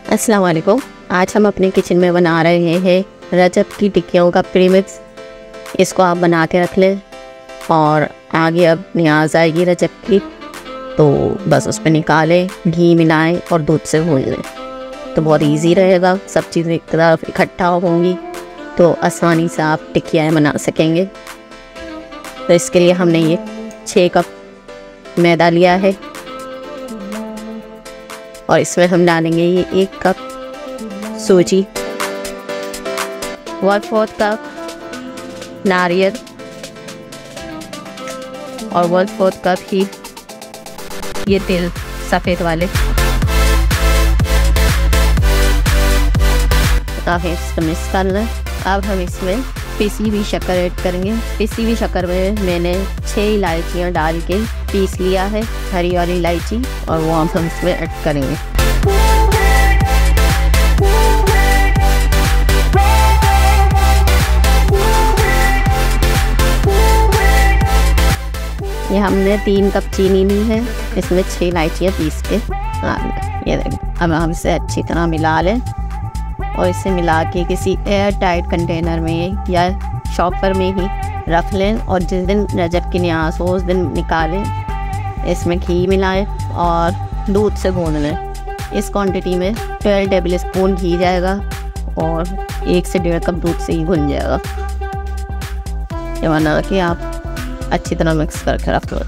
अस्सलाम वालेकुम। आज हम अपने किचन में बना रहे हैं रजब की टिक्कियों का प्रीमिक्स। इसको आप बना के रख लें और आगे अब न्याज आएगी रजब की, तो बस उस पर निकालें, घी मिलाएं और दूध से भून लें। तो बहुत इजी रहेगा, सब चीज़ें एक तरफ इकट्ठा होंगी तो आसानी से आप टिक्कियाँ बना सकेंगे। तो इसके लिए हमने ये 6 कप मैदा लिया है और इसमें हम डालेंगे ये 1 कप सूजी, 1/4 कप नारियल और 1/4 कप ही ये तिल सफ़ेद वाले। अब इसको मिक्स कर लें। अब हम इसमें पिसी हुई शक्कर ऐड करेंगे। पिसी हुई शक्कर में मैंने 6 इलायचियाँ डाल के पीस लिया है, हरी वाली इलायची, और वो हम इसमें ऐड करेंगे। ये हमने 3 कप चीनी ली है, इसमें 6 इलायचियाँ पीस के ये देखें। अब हम इसे अच्छी तरह मिला लें और इसे मिला के किसी एयर टाइट कंटेनर में या शॉपर में ही रख लें और जिस दिन रजब की न्यास हो उस दिन निकालें। इसमें घी मिलाएं और दूध से भून लें। इस क्वांटिटी में 12 टेबल स्पून घी जाएगा और 1 से 1.5 कप दूध से ही भुन जाएगा। ये बना के आप अच्छी तरह मिक्स करके रख लो।